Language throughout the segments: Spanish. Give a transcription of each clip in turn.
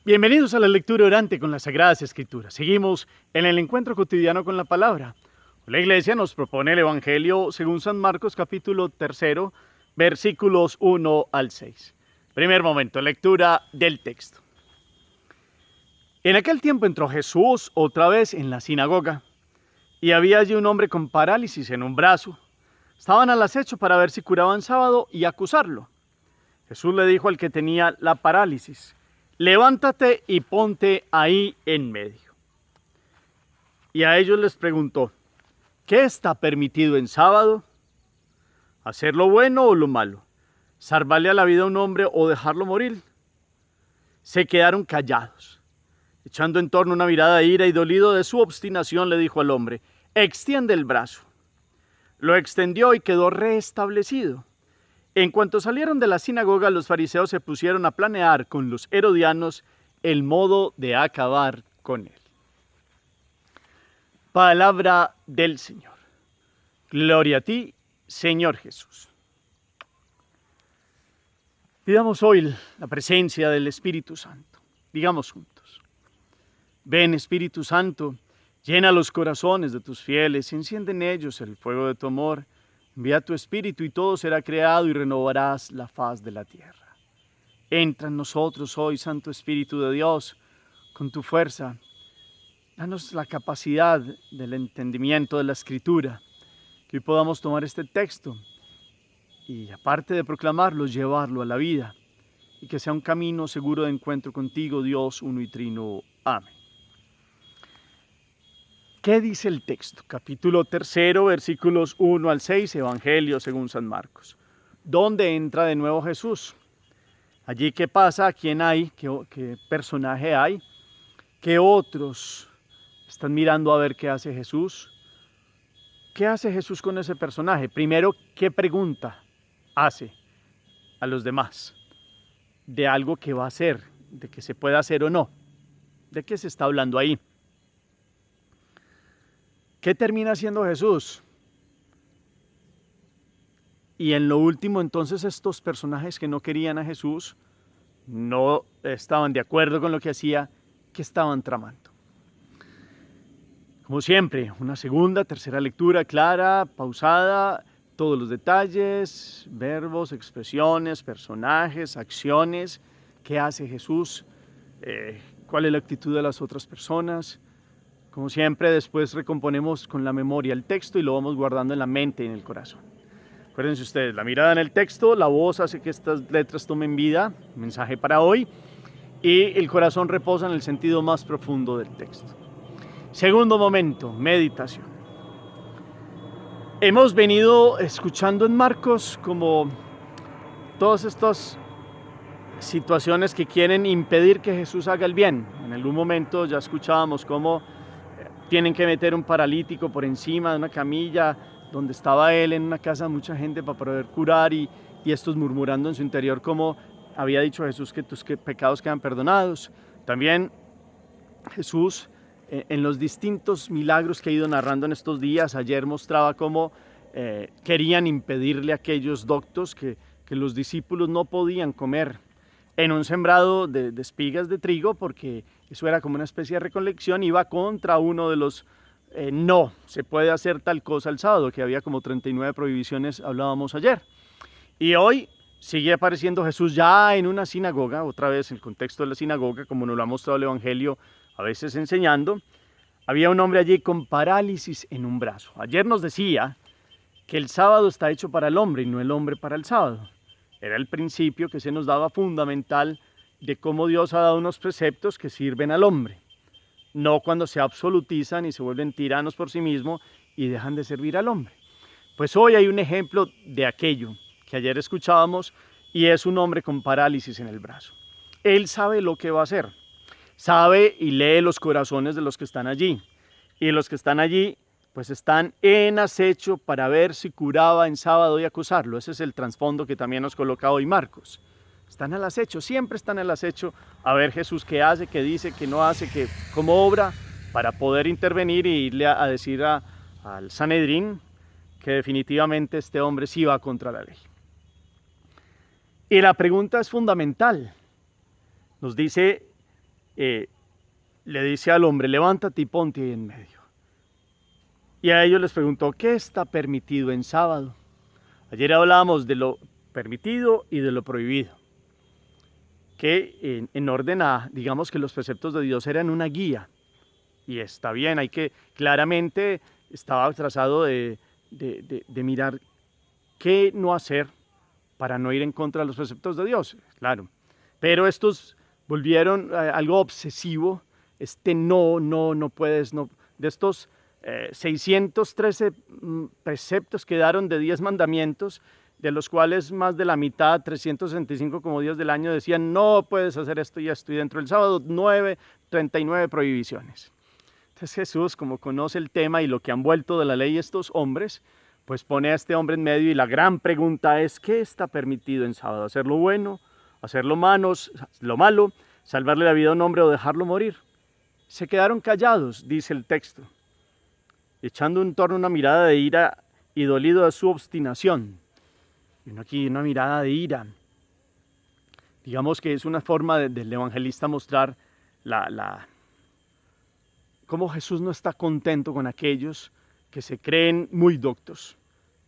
Bienvenidos a la lectura orante con las Sagradas Escrituras. Seguimos en el encuentro cotidiano con la palabra. La Iglesia nos propone el Evangelio según San Marcos capítulo 3, versículos 1 al 6. Primer momento, lectura del texto. En aquel tiempo entró Jesús otra vez en la sinagoga, y había allí un hombre con parálisis en un brazo. Estaban al acecho para ver si curaban sábado y acusarlo. Jesús le dijo al que tenía la parálisis: levántate y ponte ahí en medio. Y a ellos les preguntó: ¿qué está permitido en sábado? ¿Hacer lo bueno o lo malo? ¿Salvarle a la vida a un hombre o dejarlo morir? Se quedaron callados. Echando en torno una mirada de ira y dolido de su obstinación, le dijo al hombre: extiende el brazo. Lo extendió y quedó restablecido. En cuanto salieron de la sinagoga, los fariseos se pusieron a planear con los herodianos el modo de acabar con él. Palabra del Señor. Gloria a ti, Señor Jesús. Pidamos hoy la presencia del Espíritu Santo. Digamos juntos: ven, Espíritu Santo, llena los corazones de tus fieles, enciende en ellos el fuego de tu amor. Envía tu Espíritu y todo será creado y renovarás la faz de la tierra. Entra en nosotros hoy, Santo Espíritu de Dios, con tu fuerza. Danos la capacidad del entendimiento de la Escritura, que hoy podamos tomar este texto y, aparte de proclamarlo, llevarlo a la vida, y que sea un camino seguro de encuentro contigo, Dios uno y trino. Amén. ¿Qué dice el texto? Capítulo 3, versículos 1 al 6, Evangelio según San Marcos. ¿Dónde entra de nuevo Jesús? Allí, ¿qué pasa? ¿Quién hay? ¿Qué personaje hay? ¿Qué otros están mirando a ver qué hace Jesús? ¿Qué hace Jesús con ese personaje? Primero, ¿qué pregunta hace a los demás de algo que va a hacer, de que se pueda hacer o no? ¿De qué se está hablando ahí? ¿Qué termina haciendo Jesús? Y en lo último, entonces, estos personajes que no querían a Jesús, no estaban de acuerdo con lo que hacía, ¿qué estaban tramando? Como siempre, una segunda, tercera lectura clara, pausada, todos los detalles, verbos, expresiones, personajes, acciones. ¿Qué hace Jesús? ¿Cuál es la actitud de las otras personas? Como siempre, después recomponemos con la memoria el texto y lo vamos guardando en la mente y en el corazón. Acuérdense ustedes, la mirada en el texto, la voz hace que estas letras tomen vida, mensaje para hoy, y el corazón reposa en el sentido más profundo del texto. Segundo momento, meditación. Hemos venido escuchando en Marcos como todas estas situaciones que quieren impedir que Jesús haga el bien. En algún momento ya escuchábamos cómo tienen que meter un paralítico por encima de una camilla donde estaba él en una casa de mucha gente para poder curar, y estos murmurando en su interior como había dicho Jesús que tus pecados quedan perdonados. También Jesús en los distintos milagros que ha ido narrando en estos días, ayer mostraba cómo querían impedirle a aquellos doctos que los discípulos no podían comer en un sembrado de espigas de trigo, porque eso era como una especie de recolección, iba contra uno de los no se puede hacer tal cosa el sábado, que había como 39 prohibiciones, hablábamos ayer. Y hoy sigue apareciendo Jesús ya en una sinagoga, otra vez en el contexto de la sinagoga, como nos lo ha mostrado el Evangelio, a veces enseñando. Había un hombre allí con parálisis en un brazo. Ayer nos decía que el sábado está hecho para el hombre y no el hombre para el sábado. Era el principio que se nos daba fundamental de cómo Dios ha dado unos preceptos que sirven al hombre. No cuando se absolutizan y se vuelven tiranos por sí mismos y dejan de servir al hombre. Pues hoy hay un ejemplo de aquello que ayer escuchábamos, y es un hombre con parálisis en el brazo. Él sabe lo que va a hacer. Sabe y lee los corazones de los que están allí. Y los que están allí pues están en acecho para ver si curaba en sábado y acusarlo. Ese es el trasfondo que también nos coloca hoy Marcos. Están al acecho, siempre están al acecho a ver Jesús qué hace, qué dice, qué no hace, cómo obra, para poder intervenir y irle a decir al Sanedrín que definitivamente este hombre sí va contra la ley. Y la pregunta es fundamental. Nos dice le dice al hombre, levántate y ponte ahí en medio. Y a ellos les preguntó, ¿qué está permitido en sábado? Ayer hablábamos de lo permitido y de lo prohibido, que en orden a, digamos que los preceptos de Dios eran una guía, y está bien, hay que, claramente estaba trazado de mirar qué no hacer para no ir en contra de los preceptos de Dios, claro. Pero estos volvieron algo obsesivo, no puedes, no, de estos 613 preceptos que daron de 10 mandamientos, de los cuales más de la mitad, 365 como días del año, decían no puedes hacer esto y esto, y dentro del sábado 39 prohibiciones. Entonces Jesús, como conoce el tema y lo que han vuelto de la ley estos hombres, pues pone a este hombre en medio y la gran pregunta es, ¿qué está permitido en sábado? ¿Hacer lo bueno? ¿Hacer lo malo? ¿Salvarle la vida a un hombre o dejarlo morir? Se quedaron callados, dice el texto, echando en torno una mirada de ira y dolido de su obstinación. Y aquí una mirada de ira. Digamos que es una forma del evangelista mostrar cómo Jesús no está contento con aquellos que se creen muy doctos,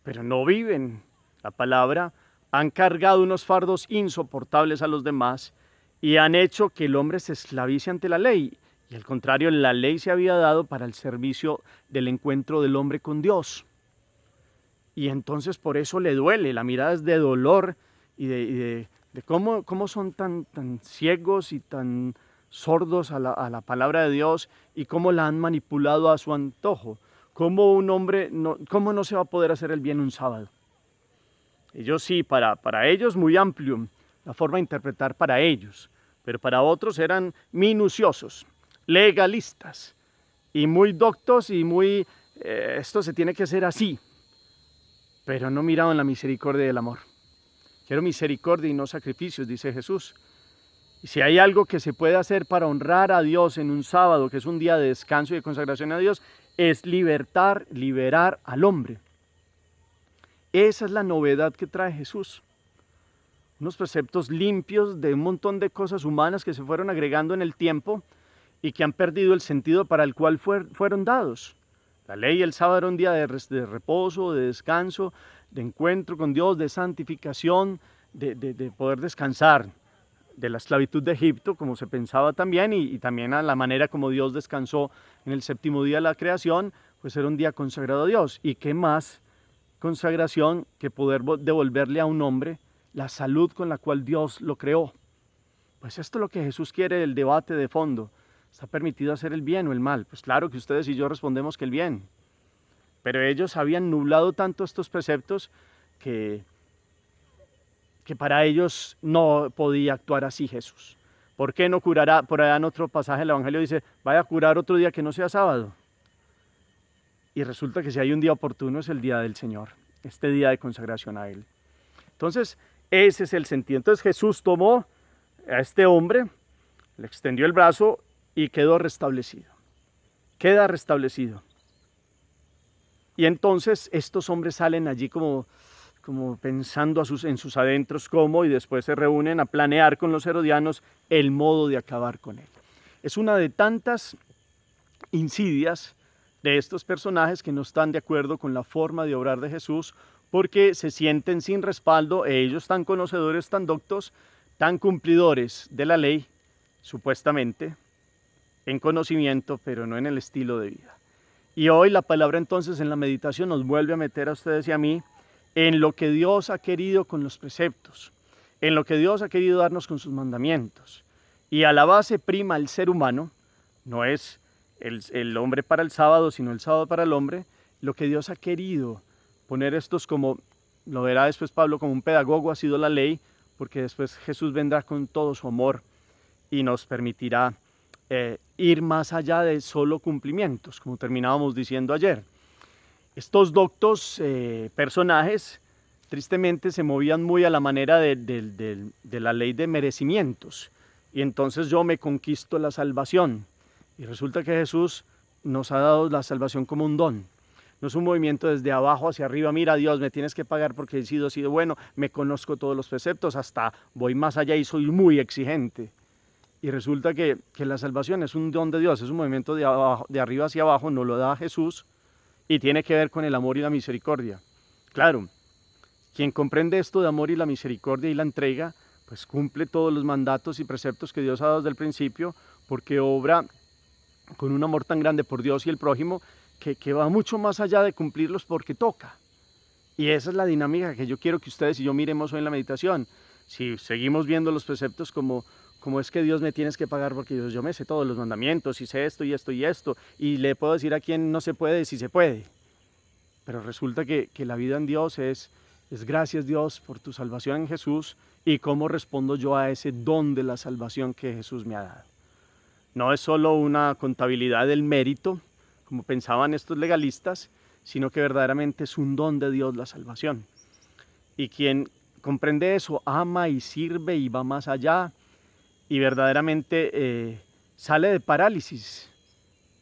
pero no viven la palabra, han cargado unos fardos insoportables a los demás y han hecho que el hombre se esclavice ante la ley. Y al contrario, la ley se había dado para el servicio del encuentro del hombre con Dios. Y entonces por eso le duele, la mirada es de dolor y de cómo son tan ciegos y tan sordos a la palabra de Dios y cómo la han manipulado a su antojo. Cómo un hombre, cómo no se va a poder hacer el bien un sábado. Ellos sí, para ellos muy amplio la forma de interpretar para ellos, pero para otros eran minuciosos, legalistas y muy doctos y muy, esto se tiene que hacer así, pero no miraban la misericordia y el amor. Quiero misericordia y no sacrificios, dice Jesús. Y si hay algo que se puede hacer para honrar a Dios en un sábado, que es un día de descanso y de consagración a Dios, es liberar al hombre. Esa es la novedad que trae Jesús. Unos preceptos limpios de un montón de cosas humanas que se fueron agregando en el tiempo y que han perdido el sentido para el cual fueron dados. La ley y el sábado era un día de reposo, de descanso, de encuentro con Dios, de santificación, de poder descansar de la esclavitud de Egipto, como se pensaba también, y también a la manera como Dios descansó en el séptimo día de la creación, pues era un día consagrado a Dios. ¿Y qué más consagración que poder devolverle a un hombre la salud con la cual Dios lo creó? Pues esto es lo que Jesús quiere, el debate de fondo. ¿Está permitido hacer el bien o el mal? Pues claro que ustedes y yo respondemos que el bien. Pero ellos habían nublado tanto estos preceptos que para ellos no podía actuar así Jesús. ¿Por qué no curará? Por allá en otro pasaje del Evangelio dice, vaya a curar otro día que no sea sábado. Y resulta que si hay un día oportuno es el día del Señor, este día de consagración a Él. Entonces, ese es el sentido. Entonces Jesús tomó a este hombre, le extendió el brazo y quedó restablecido. Queda restablecido. Y entonces estos hombres salen allí como pensando en sus adentros cómo, y después se reúnen a planear con los herodianos el modo de acabar con él. Es una de tantas insidias de estos personajes que no están de acuerdo con la forma de obrar de Jesús, porque se sienten sin respaldo, ellos tan conocedores, tan doctos, tan cumplidores de la ley, supuestamente, en conocimiento, pero no en el estilo de vida. Y hoy la palabra entonces en la meditación nos vuelve a meter a ustedes y a mí en lo que Dios ha querido con los preceptos, en lo que Dios ha querido darnos con sus mandamientos. Y a la base prima el ser humano, no es el hombre para el sábado, sino el sábado para el hombre, lo que Dios ha querido poner estos como, lo verá después Pablo, como un pedagogo ha sido la ley, porque después Jesús vendrá con todo su amor y nos permitirá ir más allá de solo cumplimientos, como terminábamos diciendo ayer. Estos doctos personajes tristemente se movían muy a la manera de la ley de merecimientos, y entonces yo me conquisto la salvación, y resulta que Jesús nos ha dado la salvación como un don. No es un movimiento desde abajo hacia arriba, mira Dios, me tienes que pagar porque he sido bueno, me conozco todos los preceptos, hasta voy más allá y soy muy exigente. Y resulta que la salvación es un don de Dios, es un movimiento de arriba hacia abajo, nos lo da Jesús y tiene que ver con el amor y la misericordia. Claro, quien comprende esto de amor y la misericordia y la entrega, pues cumple todos los mandatos y preceptos que Dios ha dado desde el principio, porque obra con un amor tan grande por Dios y el prójimo que va mucho más allá de cumplirlos porque toca. Y esa es la dinámica que yo quiero que ustedes y yo miremos hoy en la meditación. Si seguimos viendo los preceptos como es que Dios me tienes que pagar porque yo me sé todos los mandamientos y sé esto y esto y esto, y le puedo decir a quien no se puede si se puede. Pero resulta que la vida en Dios es gracias Dios por tu salvación en Jesús y cómo respondo yo a ese don de la salvación que Jesús me ha dado. No es solo una contabilidad del mérito, como pensaban estos legalistas, sino que verdaderamente es un don de Dios la salvación. Y quien comprende eso, ama y sirve y va más allá y verdaderamente sale de parálisis,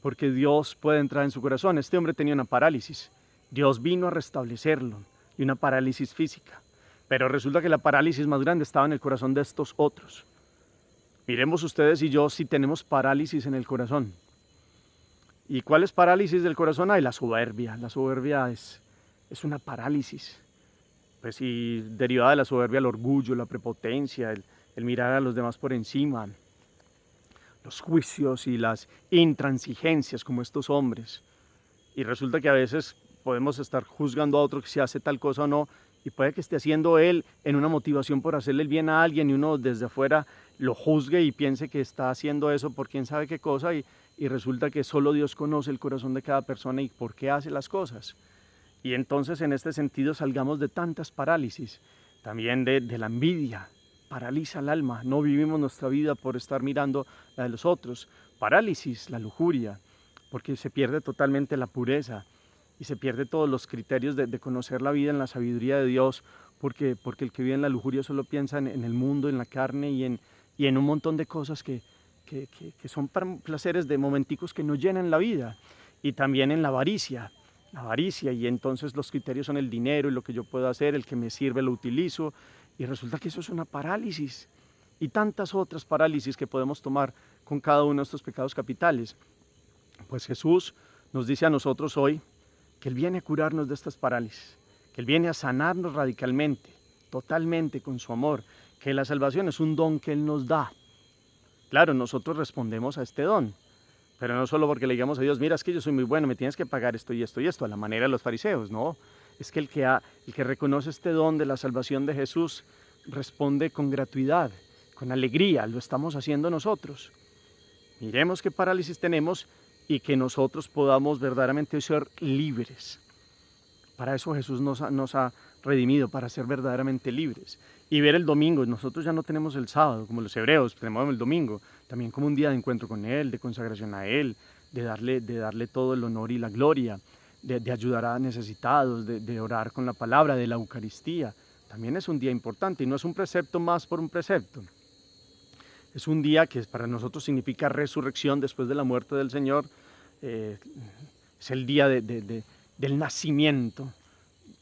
porque Dios puede entrar en su corazón. Este hombre tenía una parálisis, Dios vino a restablecerlo y una parálisis física, pero resulta que la parálisis más grande estaba en el corazón de estos otros. Miremos ustedes y yo si tenemos parálisis en el corazón. ¿Y cuál es parálisis del corazón? Hay la soberbia. La soberbia es una parálisis. Pues y derivada de la soberbia el orgullo, la prepotencia, el mirar a los demás por encima, los juicios y las intransigencias como estos hombres. Y resulta que a veces podemos estar juzgando a otro que si hace tal cosa o no, y puede que esté haciendo él en una motivación por hacerle el bien a alguien y uno desde afuera lo juzgue y piense que está haciendo eso por quién sabe qué cosa y resulta que solo Dios conoce el corazón de cada persona y por qué hace las cosas. Y entonces en este sentido salgamos de tantas parálisis, también de la envidia, paraliza el alma, no vivimos nuestra vida por estar mirando la de los otros, parálisis, la lujuria, porque se pierde totalmente la pureza y se pierde todos los criterios de conocer la vida en la sabiduría de Dios, porque el que vive en la lujuria solo piensa en el mundo, en la carne y en un montón de cosas que son placeres de momenticos que no llenan la vida, y también en la avaricia, y entonces los criterios son el dinero y lo que yo puedo hacer, el que me sirve lo utilizo, y resulta que eso es una parálisis, y tantas otras parálisis que podemos tomar con cada uno de estos pecados capitales. Pues Jesús nos dice a nosotros hoy que Él viene a curarnos de estas parálisis, que Él viene a sanarnos radicalmente, totalmente con su amor, que la salvación es un don que Él nos da. Claro, nosotros respondemos a este don, pero no solo porque le digamos a Dios, mira, es que yo soy muy bueno, me tienes que pagar esto y esto y esto, a la manera de los fariseos, no. Es que el que reconoce este don de la salvación de Jesús responde con gratuidad, con alegría, lo estamos haciendo nosotros. Miremos qué parálisis tenemos y que nosotros podamos verdaderamente ser libres. Para eso Jesús nos ha redimido, para ser verdaderamente libres. Y ver el domingo, nosotros ya no tenemos el sábado, como los hebreos, tenemos el domingo, también como un día de encuentro con Él, de consagración a Él, de darle todo el honor y la gloria, de ayudar a necesitados, de orar con la palabra, de la Eucaristía. También es un día importante y no es un precepto más por un precepto. Es un día que para nosotros significa resurrección después de la muerte del Señor. Es el día del nacimiento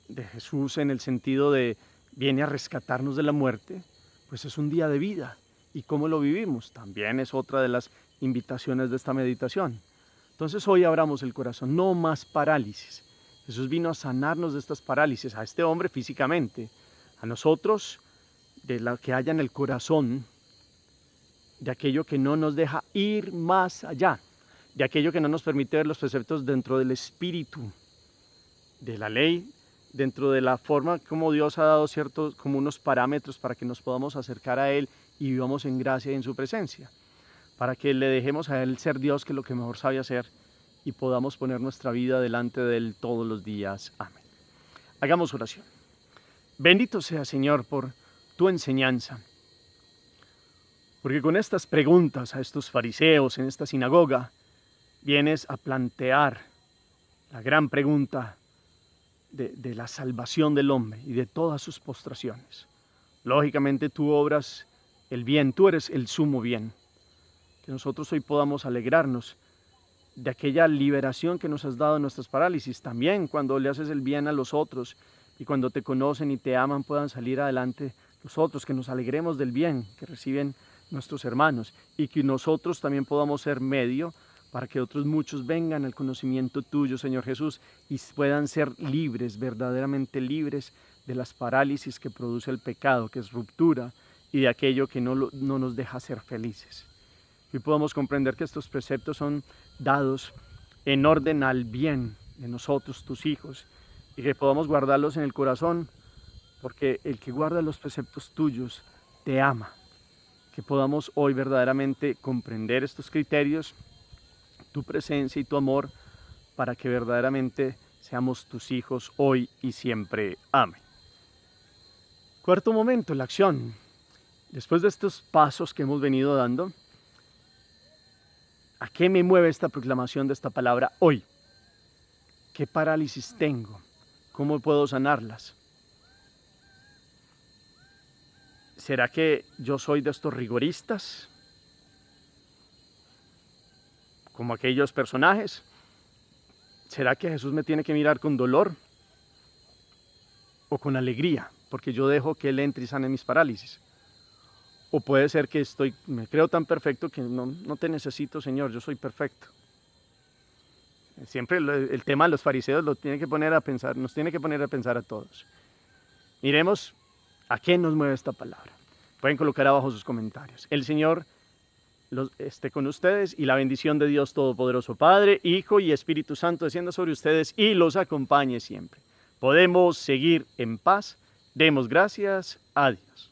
de Jesús en el sentido de viene a rescatarnos de la muerte, pues es un día de vida. ¿Y cómo lo vivimos? También es otra de las invitaciones de esta meditación. Entonces hoy abramos el corazón, no más parálisis. Jesús vino a sanarnos de estas parálisis, a este hombre físicamente, a nosotros de lo que haya en el corazón, de aquello que no nos deja ir más allá, de aquello que no nos permite ver los preceptos dentro del espíritu, de la ley, dentro de la forma como Dios ha dado ciertos, como unos parámetros para que nos podamos acercar a Él y vivamos en gracia y en su presencia, para que le dejemos a Él ser Dios, que es lo que mejor sabe hacer, y podamos poner nuestra vida delante de Él todos los días. Amén. Hagamos oración. Bendito sea, Señor, por tu enseñanza, porque con estas preguntas a estos fariseos en esta sinagoga, vienes a plantear la gran pregunta de la salvación del hombre y de todas sus postraciones. Lógicamente tú obras el bien, tú eres el sumo bien. Que nosotros hoy podamos alegrarnos de aquella liberación que nos has dado en nuestras parálisis. También cuando le haces el bien a los otros y cuando te conocen y te aman puedan salir adelante los otros, que nos alegremos del bien que reciben nuestros hermanos, y que nosotros también podamos ser medio para que otros muchos vengan al conocimiento tuyo, Señor Jesús, y puedan ser libres, verdaderamente libres de las parálisis que produce el pecado, que es ruptura, y de aquello que no nos deja ser felices. Y podamos comprender que estos preceptos son dados en orden al bien de nosotros, tus hijos, y que podamos guardarlos en el corazón, porque el que guarda los preceptos tuyos te ama. Que podamos hoy verdaderamente comprender estos criterios, tu presencia y tu amor, para que verdaderamente seamos tus hijos hoy y siempre. Amén. Cuarto momento, la acción. Después de estos pasos que hemos venido dando, ¿a qué me mueve esta proclamación de esta palabra hoy? ¿Qué parálisis tengo? ¿Cómo puedo sanarlas? ¿Será que yo soy de estos rigoristas? Como aquellos personajes. ¿Será que Jesús me tiene que mirar con dolor o con alegría? Porque yo dejo que Él entre y sane mis parálisis. O puede ser que me creo tan perfecto que no te necesito, Señor, yo soy perfecto. Siempre el tema de los fariseos nos tiene que poner a pensar a todos. Miremos a qué nos mueve esta palabra. Pueden colocar abajo sus comentarios. El Señor esté con ustedes y la bendición de Dios Todopoderoso, Padre, Hijo y Espíritu Santo descienda sobre ustedes y los acompañe siempre. Podemos seguir en paz. Demos gracias a Dios.